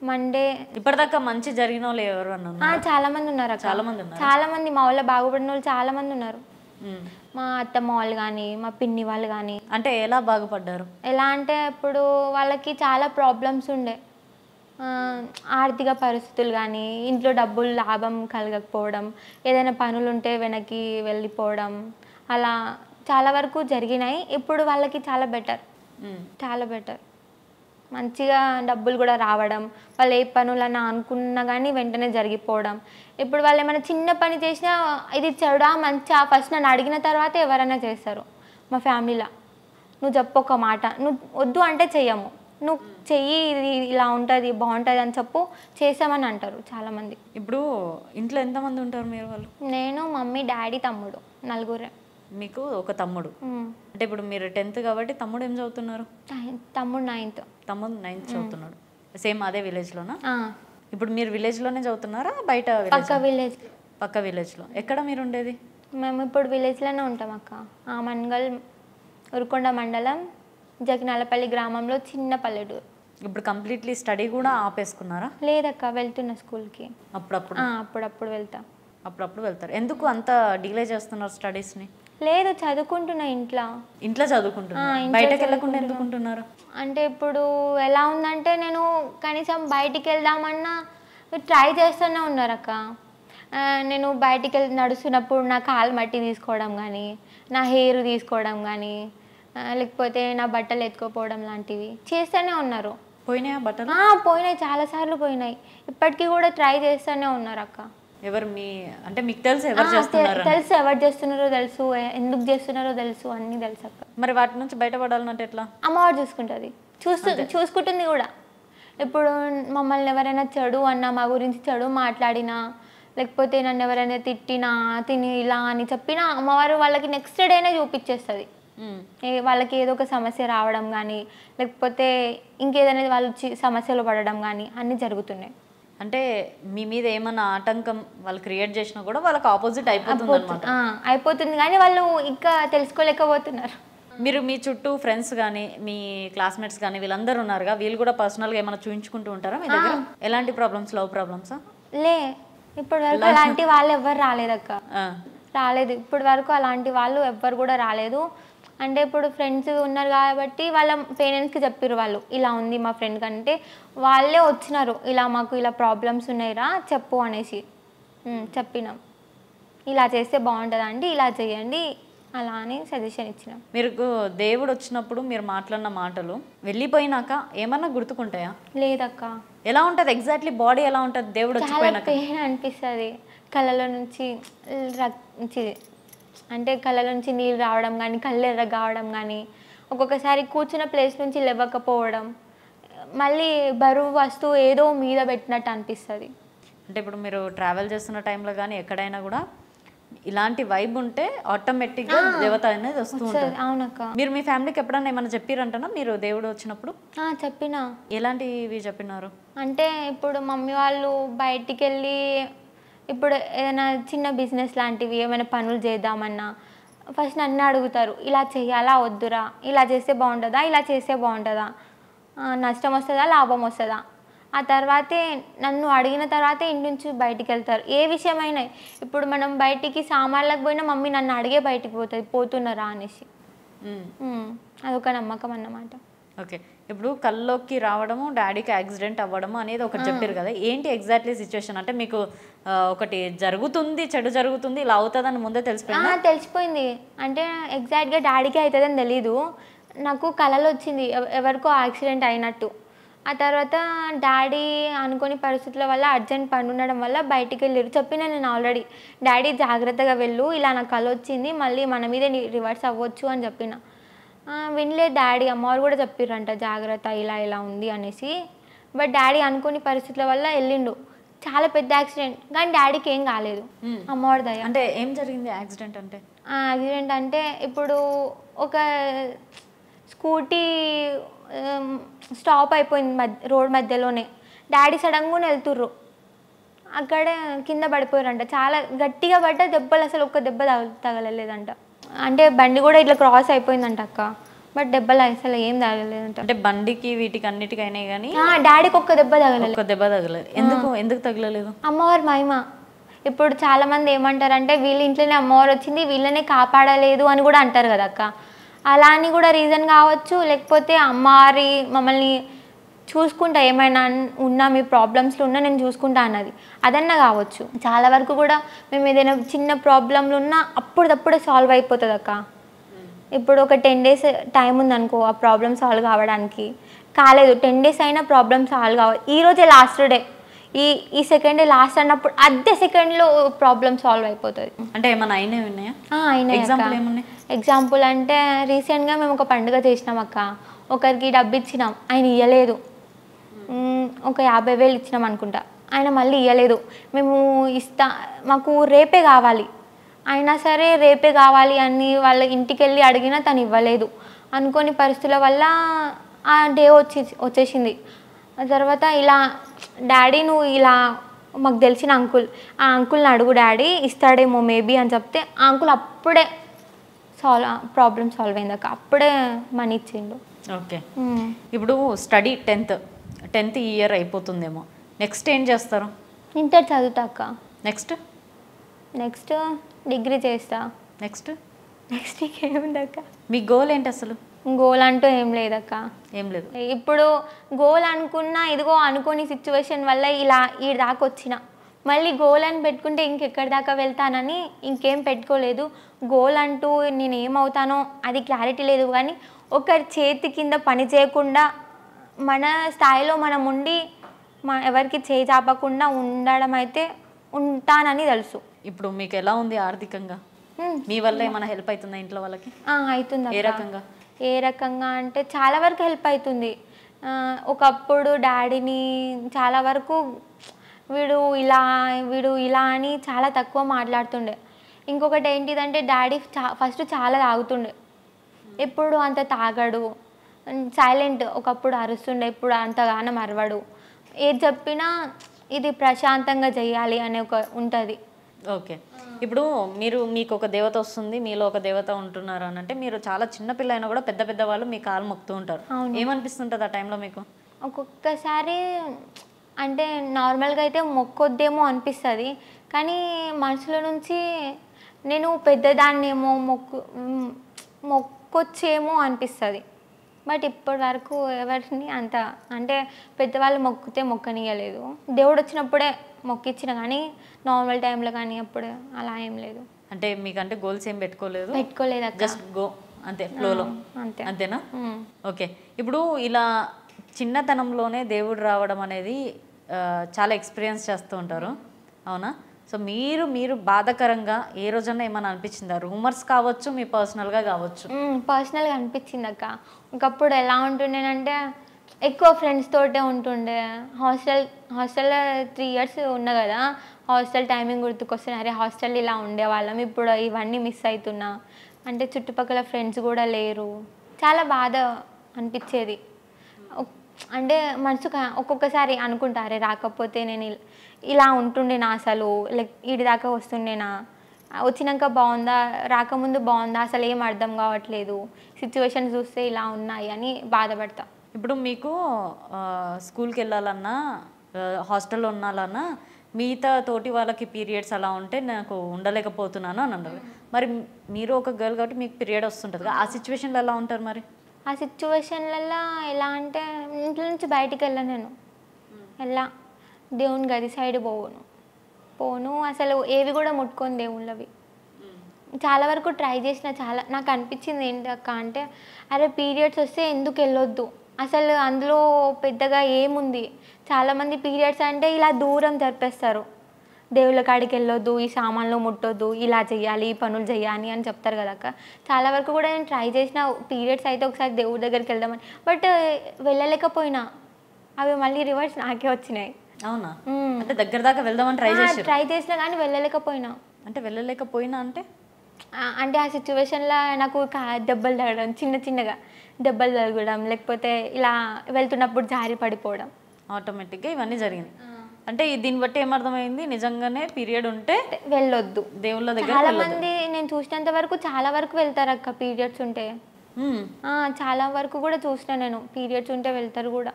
మండే ఇప్పటిదాకా మంచి జరిగిన వాళ్ళు ఎవరు అన్న? చాలా మంది ఉన్నారు. చాలా మంది మా వాళ్ళ బాగుపడిన వాళ్ళు చాలా మంది ఉన్నారు. మా అత్తమ్మ వాళ్ళు కానీ మా పిన్ని వాళ్ళు కానీ. అంటే ఎలా బాగుపడ్డారు? ఎలా అంటే ఇప్పుడు వాళ్ళకి చాలా ప్రాబ్లమ్స్ ఉండే, ఆర్థిక పరిస్థితులు కానీ, ఇంట్లో డబ్బులు లాభం కలగకపోవడం, ఏదైనా పనులు ఉంటే వెనక్కి వెళ్ళిపోవడం, అలా చాలా వరకు జరిగినాయి. ఇప్పుడు వాళ్ళకి చాలా బెటర్, చాలా బెటర్. మంచిగా డబ్బులు కూడా రావడం, వాళ్ళు ఏ పనులన్నా అనుకున్నా కానీ వెంటనే జరిగిపోవడం. ఇప్పుడు వాళ్ళు ఏమైనా చిన్న పని చేసినా ఇది చెడా మంచిగా ఫస్ట్ నన్ను అడిగిన తర్వాత ఎవరైనా చేస్తారు మా ఫ్యామిలీలో. నువ్వు చెప్పు ఒక మాట, నువ్వు వద్దు అంటే చెయ్యము, నువ్వు చెయ్యి ఇది ఇలా ఉంటుంది బాగుంటుంది అని చెప్పు, చేసామని అంటారు చాలామంది. ఇప్పుడు ఇంట్లో ఎంతమంది ఉంటారు మీరు? వాళ్ళు నేను, మమ్మీ, డాడీ, తమ్ముడు, నలుగురే. మీకు ఒక తమ్ముడు. అంటే ఇప్పుడు మీరు 10th కాబట్టి తమ్ముడు ఏం చదువుతున్నారు? తమ్ముడు 9th. తమ్ముడు 9th చదువుతున్నాడు. సేమ్ అదే విలేజ్లోనా? ఇప్పుడు మీరు విలేజ్లోనే చదువుతున్నారా బయట? పక్క విలేజ్లో. ఎక్కడ మీరు ఉండేది? మేము ఇప్పుడు విలేజ్లోనే ఉంటాం అక్క. మన్గల్, ఉరుకొండ మండలం, జగనాలపల్లి గ్రామంలో చిన్న పల్లెటూరు. ఇప్పుడు కంప్లీట్లీ స్టడీ కూడా ఆపేసుకున్నారా? లేదక్క, వెళ్తున్నా స్కూల్కి. అప్పుడప్పుడు వెళ్తారు. ఎందుకు అంత డిలే చేస్తున్నారు స్టడీస్ని? లేదు, చదువుకుంటున్నా ఇంట్లో చదువుకుంటున్నారు. బయటకు వెళ్ళకుండా ఎందుకుంటున్నారు? అంటే ఇప్పుడు ఎలా ఉందంటే నేను కనీసం బయటికి వెళ్దామన్నా ట్రై చేస్తూనే ఉన్నారు అక్క. నేను బయటికి నడుస్తున్నప్పుడు నా కాలు మట్టి తీసుకోవడం కానీ, నా హెయిర్ తీసుకోవడం కానీ, లేకపోతే నా బట్టలు ఎత్తుకోపోవడం లాంటివి చేస్తూనే ఉన్నారు. పోయినాయా బట్టలు? పోయినాయి, చాలాసార్లు పోయినాయి. ఇప్పటికీ కూడా ట్రై చేస్తూనే ఉన్నారు అక్క. ఎవరు అంటే మీకు తెలుసు ఎవరు చేస్తున్నారు? తెలుసు, ఎవరు చేస్తున్నారో తెలుసు, ఎందుకు చేస్తున్నారో తెలుసు, అన్నీ తెలుసు అక్క. మరి వాటి నుంచి బయటపడాలంటే ఎట్లా? అమ్మవారు చూసుకుంటుంది, చూసుకుంటుంది కూడా. ఇప్పుడు మమ్మల్ని ఎవరైనా చెడు అన్నా, మా గురించి చెడు మాట్లాడినా, లేకపోతే నన్ను ఎవరైనా తిట్టినా, తిని ఇలా అని చెప్పినా అమ్మవారు వాళ్ళకి నెక్స్ట్ డేనే చూపించేస్తుంది. వాళ్ళకి ఏదో ఒక సమస్య రావడం కానీ, లేకపోతే ఇంకేదైనా వాళ్ళు సమస్యలు పడడం కానీ అన్నీ జరుగుతున్నాయి. అంటే మీ మీద ఏమన్నా ఆటంకం వాళ్ళు క్రియేట్ చేసినా కూడా వాళ్ళకి ఆపోజిట్ అయిపోతుంది కానీ వాళ్ళు ఇంకా తెలుసుకోలేకపోతున్నారు. మీరు మీ చుట్టూ ఫ్రెండ్స్ కానీ మీ క్లాస్మేట్స్ కానీ వీళ్ళందరూ ఉన్నారుగా, వీళ్ళు కూడా పర్సనల్గా ఏమైనా చూపించుకుంటూ ఉంటారా మీ దగ్గర? ఎలాంటి ప్రాబ్లమ్స్? లవ్ ప్రాబ్లమ్సా? ఇప్పటి వరకు అలాంటి వాళ్ళు ఎవ్వరు రాలేదక్క. రాలేదు ఇప్పటి వరకు, అలాంటి వాళ్ళు ఎవ్వరు కూడా రాలేదు. అంటే ఇప్పుడు ఫ్రెండ్స్ ఉన్నారు కాబట్టి వాళ్ళ పేరెంట్స్కి చెప్పారు, వాళ్ళు ఇలా ఉంది మా ఫ్రెండ్ కంటే వాళ్ళే వచ్చినారు, ఇలా మాకు ఇలా ప్రాబ్లమ్స్ ఉన్నాయిరా చెప్పు అనేసి చెప్పినాం. ఇలా చేస్తే బాగుంటుందా అండి, ఇలా చేయండి అలా అని సజెషన్ ఇచ్చినాం. మీరు దేవుడు వచ్చినప్పుడు మీరు మాట్లాడిన మాటలు వెళ్ళిపోయినాక ఏమన్నా గుర్తుకుంటాయా? లేదక్క. ఎలా ఉంటుంది ఎగ్జాక్ట్లీ బాడీ ఎలా ఉంటుంది దేవుడు వచ్చిపోయినాక? పెయిన్ అనిపిస్తుంది, కళ్ళలో నుంచి అంటే కళ్ళ నుంచి నీళ్ళు రావడం కానీ, కళ్ళు ఎర్ర కావడం కానీ, ఒక్కొక్కసారి కూర్చున్న ప్లేస్ నుంచి లేవకపోవడం, మళ్ళీ బరువు వస్తువు ఏదో మీద పెట్టినట్టు అనిపిస్తుంది. అంటే ఇప్పుడు మీరు ట్రావెల్ చేస్తున్న టైంలో కానీ ఎక్కడైనా కూడా ఇలాంటి వైబ్ ఉంటే ఆటోమేటిక్గా దేవత అనేది వస్తూ ఉంటుంది. అవునక్క. మీరు మీ ఫ్యామిలీకి ఎప్పుడన్నా ఏమైనా చెప్పారంటనా మీరు దేవుడు వచ్చినప్పుడు? చెప్పినా. ఎలాంటివి చెప్పినారు? అంటే ఇప్పుడు మమ్మీ వాళ్ళు బయటికి వెళ్ళి ఇప్పుడు ఏదైనా చిన్న బిజినెస్ లాంటివి ఏమైనా పనులు చేద్దామన్నా ఫస్ట్ నన్ను అడుగుతారు, ఇలా చేయాలా వద్దురా, ఇలా చేస్తే బాగుంటుందా, ఇలా చేస్తే బాగుంటుందా, నష్టం వస్తుందా లాభం వస్తుందా. ఆ తర్వాతే నన్ను అడిగిన తర్వాతే ఇంటి నుంచి బయటికి వెళ్తారు. ఏ విషయమైనా ఇప్పుడు మనం బయటికి సామాన్లకు పోయినా మమ్మీ నన్ను అడిగే బయటికి పోతున్నారా అనేసి. అదొక నమ్మకం అన్నమాట. ఓకే. ఇప్పుడు కల్లోకి రావడము, డాడీకి యాక్సిడెంట్ అవ్వడము అనేది ఒకటి చెప్పారు కదా, ఏంటి ఎగ్జాక్ట్లీ సిచ్యువేషన్? అంటే మీకు ఒకటి జరుగుతుంది, చెడు జరుగుతుంది, ఇలా అవుతుందని ముందే తెలిసిపోయింది. అంటే ఎగ్జాక్ట్గా డాడీకి అవుతుందని తెలీదు, నాకు కళలో వచ్చింది ఎవరికో యాక్సిడెంట్ అయినట్టు. ఆ తర్వాత డాడీ అనుకోని పరిస్థితుల వల్ల అర్జెంట్ పని ఉండడం వల్ల బయటికి వెళ్ళారు. చెప్పిన నేను ఆల్రెడీ, డాడీ జాగ్రత్తగా వెళ్ళు, ఇలా నాకు కల వచ్చింది, మళ్ళీ మన మీదే రివర్స్ అవ్వచ్చు అని చెప్పిన. వినలేదు డాడీ. అమ్మవారు కూడా చెప్పిర్రంట జాగ్రత్త, ఇలా ఇలా ఉంది అనేసి. బట్ డాడీ అనుకోని పరిస్థితుల వల్ల వెళ్ళిండు. చాలా పెద్ద యాక్సిడెంట్, కానీ డాడీకి ఏం కాలేదు, అమ్మవారి దయ. అంటే ఏం జరిగింది యాక్సిడెంట్ అంటే? యాక్సిడెంట్ అంటే ఇప్పుడు ఒక స్కూటీ స్టాప్ అయిపోయింది రోడ్ మధ్యలోనే. డాడీ సడన్గా వెళ్తుర్రు, అక్కడే కింద పడిపోయారంట. చాలా గట్టిగా పడ్డ దెబ్బలు, అసలు ఒక్క దెబ్బ తగలలేదంట. అంటే బండి కూడా ఇట్లా క్రాస్ అయిపోయిందంట అక్క, బట్ దెబ్బలు అసలు ఏం తగలలేదంట. అంటే బండికి వీటికి అన్నిటికీ అయినాయి కానీ డాడీకి ఒక్క దెబ్బ తగలలేదు. ఒక్క దెబ్బ తగలేదు. ఎందుకు తగలలేదు? అమ్మవారి మహిమ. ఇప్పుడు చాలా మంది ఏమంటారంటే వీళ్ళ ఇంట్లోనే అమ్మవారు వచ్చింది, వీళ్ళనే కాపాడలేదు అని కూడా అంటారు కదా అక్క. అలా అని కూడా రీజన్ కావచ్చు, లేకపోతే అమ్మవారి మమ్మల్ని చూసుకుంటా, ఏమైనా ఉన్నా మీ ప్రాబ్లమ్స్లో ఉన్నా నేను చూసుకుంటా అన్నది, అదన్నా కావచ్చు. చాలా వరకు కూడా మేము ఏదైనా చిన్న ప్రాబ్లంలు ఉన్నా అప్పుడప్పుడే సాల్వ్ అయిపోతుంది అక్క. ఇప్పుడు ఒక 10 days టైం ఉందనుకో ఆ ప్రాబ్లమ్ సాల్వ్ కావడానికి, కాలేదు 10 days అయినా ప్రాబ్లమ్ సాల్వ్ కావాలి. ఈరోజే లాస్ట్ డే, ఈ సెకండ్ డే లాస్ట్ అన్నప్పుడు అదే సెకండ్లో ప్రాబ్లమ్ సాల్వ్ అయిపోతుంది. అంటే ఏమైనా అయినాయి ఉన్నాయా? అయినాయి. ఎగ్జాంపుల్ అంటే రీసెంట్గా మేము ఒక పండుగ చేసినాం అక్క. ఒకరికి డబ్బు ఇచ్చినాం, ఆయన ఇవ్వలేదు. ఒక 50,000 ఇచ్చినాం అనుకుంటా, ఆయన మళ్ళీ ఇవ్వలేదు. మేము మాకు రేపే కావాలి, అయినా సరే రేపే కావాలి అని వాళ్ళ ఇంటికి వెళ్ళి అడిగినా తను ఇవ్వలేదు. అనుకోని పరిస్థితుల వల్ల ఆ డే వచ్చేసింది. ఆ తర్వాత ఇలా డాడీ నువ్వు ఇలా మాకు తెలిసిన అంకుల్, ఆ అంకుల్ని అడుగు డాడీ ఇస్తాడేమో మేబీ అని చెప్తే ఆ అంకుల్ అప్పుడే ప్రాబ్లమ్ సాల్వ్ అయింది అక్క, అప్పుడే మనీ ఇచ్చిండు. ఓకే. ఇప్పుడు స్టడీ 10th ఇయర్ అయిపోతుందేమో, నెక్స్ట్ ఏం చేస్తారు? ఇంటర్ చదువుతా అక్క. నెక్స్ట్ డిగ్రీ చేస్తా. నెక్స్ట్ ఏముందక్క? మీ గోల్ ఏంటి అసలు? గోల్ అంటూ ఏం లేదక్క. ఏం లేదు. ఇప్పుడు గోల్ అనుకున్నా ఇదిగో అనుకోని సిచ్యువేషన్ వల్ల ఇలా ఈ దాకా వచ్చిన, మళ్ళీ గోల్ అని పెట్టుకుంటే ఇంకెక్కడి దాకా వెళ్తానని ఇంకేం పెట్టుకోలేదు. గోల్ అంటూ నేను ఏమవుతానో అది క్లారిటీ లేదు, కానీ ఒకరి చేతి కింద పని చేయకుండా మన స్థాయిలో మనం ఉండి ఎవరికి చేయి చాపకుండా ఉండడం అయితే ఉంటానని తెలుసు. ఇప్పుడు మీకు ఎలా ఉంది ఆర్థికంగా? మీ వల్ల ఏమైనా హెల్ప్ అవుతుందా ఇంట్లో వాళ్ళకి? అవుతుంది. ఏ రకంగా అంటే చాలా వరకు హెల్ప్ అవుతుంది. ఒకప్పుడు డాడీని చాలా వరకు వీడు ఇలా అని చాలా తక్కువ మాట్లాడుతుండే. ఇంకొకటి ఏంటిదంటే డాడీ ఫస్ట్ చాలా తాగుతుండే, ఎప్పుడు అంత తాగడు, సైలెంట్. ఒకప్పుడు అరుస్తుండే, ఇప్పుడు అంతగానం అరవడు. ఏది చెప్పినా ఇది ప్రశాంతంగా చేయాలి అనే ఒక ఉంటుంది. ఓకే. ఇప్పుడు మీకు ఒక దేవత వస్తుంది, మీలో ఒక దేవత ఉంటున్నారు అని అంటే మీరు చాలా చిన్నపిల్ల అయినా కూడా పెద్ద వాళ్ళు మీ కాలు మొక్కుతూ ఉంటారు. ఏమనిపిస్తుంటుంది ఆ టైంలో మీకు? ఒక్కొక్కసారి అంటే నార్మల్గా అయితే మొక్కొద్దేమో అనిపిస్తుంది, కానీ మనసులో నుంచి నేను పెద్దదాన్నేమో మొక్కొచ్చేమో అనిపిస్తుంది. బట్ ఇప్పటి వరకు ఎవరిని అంత అంటే పెద్దవాళ్ళు మొక్కితే మొక్కనియలేదు. దేవుడు వచ్చినప్పుడే మొక్కిచ్చిన, కానీ నార్మల్ టైంలో కానీ అప్పుడు అలా ఏం లేదు. అంటే మీకంటే గోల్స్ ఏం పెట్టుకోలేదు? జస్ట్ గో అంతే, ఫ్లోలో. అంతేనా? ఓకే. ఇప్పుడు ఇలా చిన్నతనంలోనే దేవుడు రావడం అనేది చాలా ఎక్స్పీరియన్స్ చేస్తూ ఉంటారు, అవునా? సో మీరు బాధాకరంగా ఏ రోజన్నా ఏమైనా అనిపించిందా? రూమర్స్ కావచ్చు, మీ పర్సనల్గా కావచ్చు. పర్సనల్గా అనిపించింది అక్క. ఒకప్పుడు ఎలా ఉంటుండేనంటే ఎక్కువ ఫ్రెండ్స్ తోటే ఉంటుండే. హాస్టల్లో 3 years ఉన్నా కదా, హాస్టల్ టైమింగ్ గుర్తుకొస్తున్నా, అరే హాస్టల్ ఇలా ఉండేవాళ్ళం, ఇప్పుడు ఇవన్నీ మిస్ అవుతున్నా. అంటే చుట్టుపక్కల ఫ్రెండ్స్ కూడా లేరు, చాలా బాధ అనిపించేది. అంటే మనసుకు ఒక్కొక్కసారి అనుకుంటారే రాకపోతే నేను ఇలా ఉంటుండేనా, అసలు లైక్ వీడి దాకా వస్తుండేనా, వచ్చినాక బాగుందా, రాకముందు బాగుందా, అసలు ఏం అర్థం కావట్లేదు, సిచ్యువేషన్ చూస్తే ఇలా ఉన్నాయి అని బాధపడతా. ఇప్పుడు మీకు స్కూల్కి వెళ్ళాలన్నా హాస్టల్లో ఉండాలన్నా మిగతా తోటి వాళ్ళకి పీరియడ్స్ అలా ఉంటే నాకు ఉండలేకపోతున్నాను అని అన్నారు. మరి మీరు ఒక గర్ల్ కాబట్టి మీకు పీరియడ్ వస్తుంటుంది, ఆ సిచ్యువేషన్లో ఎలా ఉంటారు మరి? ఆ సిచ్యువేషన్లలో ఎలా అంటే ఇంట్లో నుంచి బయటికి నేను దేవుని గది సైడ్ పోను అసలు ఏవి కూడా ముట్టుకొని దేవుళ్ళవి. చాలా వరకు ట్రై చేసిన, చాలా నాకు అనిపించింది ఏంటి అక్క అంటే, అరే పీరియడ్స్ వస్తే ఎందుకు వెళ్ళొద్దు, అసలు అందులో పెద్దగా ఏముంది, చాలామంది పీరియడ్స్ అంటే ఇలా దూరం జరిపేస్తారు. దేవుళ్ళ కాడికి వెళ్ళొద్దు, ఈ సామాన్లు ముట్టొద్దు, ఇలా చేయాలి, ఈ పనులు చేయాలి అని చెప్తారు కదా అక్క. చాలా వరకు కూడా నేను ట్రై చేసిన పీరియడ్స్ అయితే ఒకసారి దేవుడి దగ్గరికి వెళ్దామని, బట్ వెళ్ళలేకపోయినా. అవి మళ్ళీ రివర్స్ నాకే వచ్చినాయి. అవునా? అంటే దగ్గర దాకా వెళ్దామని ట్రై చేసినా కానీ వెళ్ళలేకపోయినా. అంటే వెళ్ళలేకపోయినా అంటే అంటే ఆ సిచ్యువేషన్లో నాకు దెబ్బలు తగలడం, చిన్న చిన్నగా దెబ్బలు తగలడం, లేకపోతే ఇలా వెళ్తున్నప్పుడు జారి పడిపోవడం, ఆటోమేటిక్గా ఇవన్నీ జరిగింది. అంటే దీన్ని బట్టి ఏమర్థమైంది, నిజంగానే పీరియడ్ ఉంటే వెళ్ళొద్దు దేవుళ్ళ దగ్గర. చాలా మంది నేను చూసినంత వరకు చాలా వరకు వెళ్తారు అక్క పీరియడ్స్ ఉంటే. చాలా వరకు కూడా చూసిన నేను, పీరియడ్స్ ఉంటే వెళ్తారు కూడా.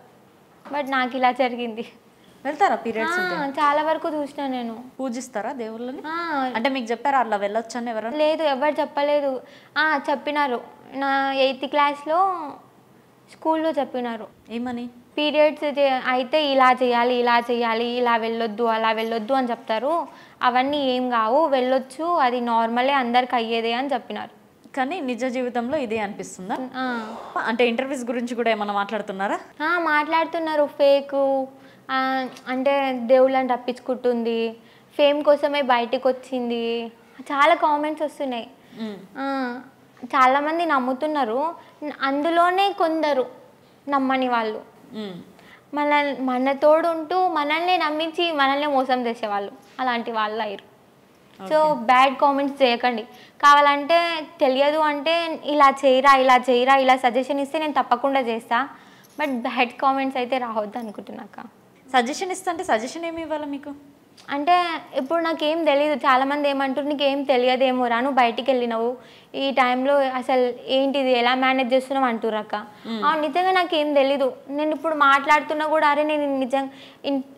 బట్ నాకు ఇలా జరిగింది. వెళ్తారా పీరియడ్స్? చాలా వరకు చూసిన నేను. పూజిస్తారా దేవుళ్ళని? అంటే మీకు చెప్పారా అట్లా వెళ్ళొచ్చని? ఎవరు లేదు, ఎవరు చెప్పలేదు. చెప్పినారు నా 8th క్లాస్లో స్కూల్లో చెప్పినారు. ఏమని? పీరియడ్స్ అయితే ఇలా చేయాలి, ఇలా చేయాలి, ఇలా వెళ్ళొద్దు, అలా వెళ్ళొద్దు అని చెప్తారు. అవన్నీ ఏం కావు, వెళ్ళొచ్చు, అది నార్మలే, అందరికి అయ్యేదే అని చెప్పినారు. కానీ నిజ జీవితంలో ఇదే అనిపిస్తుందా? అంటే ఇంటర్వ్యూస్ గురించి కూడా ఏమన్నా మాట్లాడుతున్నారా? మాట్లాడుతున్నారు. ఫేకు అంటే దేవుళ్ళని రప్పించుకుంటుంది, ఫేమ్ కోసమే బయటకు వచ్చింది, చాలా కామెంట్స్ వస్తున్నాయి. చాలామంది నమ్ముతున్నారు, అందులోనే కొందరు నమ్మని వాళ్ళు మన తోడు ఉంటూ మనల్ని నమ్మించి మనల్ని మోసం చేసేవాళ్ళు, అలాంటి వాళ్ళు అయ్యారు. సో బ్యాడ్ కామెంట్స్ చేయకండి. కావాలంటే తెలియదు అంటే ఇలా చేయరా, ఇలా చేయరా, ఇలా సజెషన్ ఇస్తే నేను తప్పకుండా చేస్తా. బట్ బ్యాడ్ కామెంట్స్ అయితే రావద్దు అనుకుంటున్నాక. సజెషన్ ఇస్తా అంటే సజెషన్ ఏమి ఇవ్వాలి మీకు? అంటే ఇప్పుడు నాకేం తెలియదు, చాలామంది ఏమంటారు నీకు ఏం తెలియదేమో రా, నువ్వు బయటికి వెళ్ళినావు, ఈ టైంలో అసలు ఏంటిది, ఎలా మేనేజ్ చేస్తున్నావు అంటుర్రు అక్క. నిజంగా నాకేం తెలీదు. నేను ఇప్పుడు మాట్లాడుతున్నా కూడా, అరే నేను నిజంగా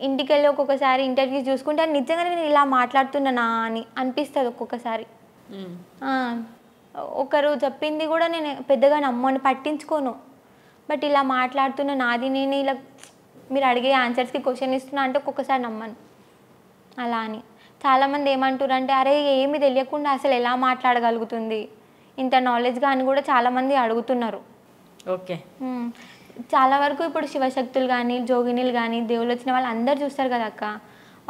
ఇంటికి వెళ్ళి ఒక్కొక్కసారి ఇంటర్వ్యూస్ చూసుకుంటే నిజంగా నేను ఇలా మాట్లాడుతున్నానా అని అనిపిస్తుంది ఒక్కొక్కసారి. ఒకరు చెప్పింది కూడా నేను పెద్దగా నమ్మని పట్టించుకోను. బట్ ఇలా మాట్లాడుతున్నా, నాది నేను ఇలా మీరు అడిగే ఆన్సర్స్కి క్వశ్చన్ ఇస్తున్నా అంటే ఒక్కొక్కసారి నమ్మను అలా అని. చాలామంది ఏమంటారు అంటే అరే ఏమి తెలియకుండా అసలు ఎలా మాట్లాడగలుగుతుంది, ఇంత నాలెడ్జ్గా అని కూడా చాలామంది అడుగుతున్నారు. ఓకే. చాలా వరకు ఇప్పుడు శివశక్తులు కానీ, జోగినీలు కానీ, దేవుళ్ళు వచ్చిన వాళ్ళు అందరు చూస్తారు కదా అక్క,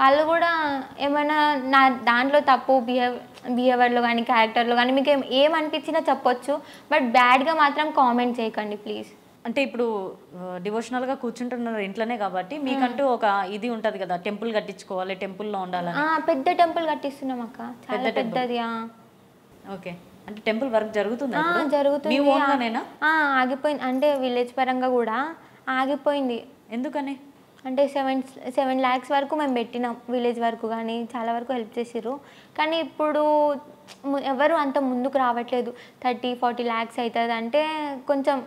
వాళ్ళు కూడా ఏమైనా నా దాంట్లో తప్పు బిహేవియర్లో కానీ, క్యారెక్టర్లో కానీ మీకు ఏమనిపించినా చెప్పొచ్చు. బట్ బ్యాడ్గా మాత్రం కామెంట్ చేయకండి ప్లీజ్. అంటే ఇప్పుడు డివోషనల్గా కూర్చుంటున్నారు ఇంట్లోనే కాబట్టి మీకంటూ ఒక ఇది ఉంటుంది కదా, టెంపుల్ కట్టించుకోవాలి, టెంపుల్లో ఉండాలని. పెద్ద టెంపుల్ కట్టిస్తున్నాం అక్క, చాలా పెద్దది. ఓకే. అంటే టెంపుల్ వర్క్ జరుగుతుంది? జరుగుతుంది. ఆగిపోయింది, అంటే విలేజ్ పరంగా కూడా ఆగిపోయింది. ఎందుకని? అంటే 7 lakhs వరకు మేము పెట్టినాం, విలేజ్ వరకు కానీ చాలా వరకు హెల్ప్ చేసిర్రు. కానీ ఇప్పుడు ఎవరు అంత ముందుకు రావట్లేదు. 30-40 lakhs అవుతుంది అంటే కొంచెం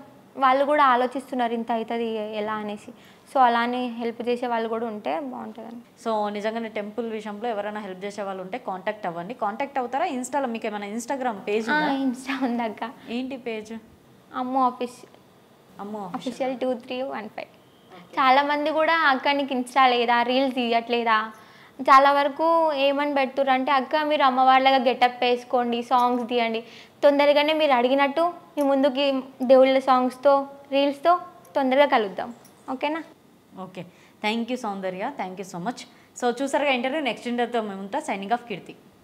వాళ్ళు కూడా ఆలోచిస్తున్నారు ఇంత అవుతుంది ఎలా అనేసి. సో అలానే హెల్ప్ చేసే వాళ్ళు కూడా ఉంటే బాగుంటుందని. సో నిజంగానే టెంపుల్ విషయంలో ఎవరైనా హెల్ప్ చేసే వాళ్ళు ఉంటే కాంటాక్ట్ అవ్వండి. కాంటాక్ట్ అవుతారా? ఇన్స్టాలో మీకు ఏమైనా ఇన్స్టాగ్రామ్ పేజ్? ఇన్స్టా ఉందక్క. ఏంటి పేజ్? అమ్మో అఫీషియల్ 2315. చాలామంది కూడా అక్క నీకు ఇన్స్టా లేదా, రీల్స్ తీయట్లేదా, చాలా వరకు ఏమని పెడుతుర్రు అంటే అక్క మీరు అమ్మవాళ్ళగా గెటప్ వేసుకోండి, సాంగ్స్ తీయండి, తొందరగానే మీరు అడిగినట్టు మీ ముందుకి దేవుళ్ళ సాంగ్స్తో, రీల్స్తో తొందరగా కలుద్దాం. ఓకేనా? Okay. Thank you Soundarya, thank you so much. So చూసారుగా ఇంటర్వ్యూ. నెక్స్ట్ ఇంటర్వ్యూతో మేము ఉంటా. సైనింగ్ ఆఫ్ కీర్తి.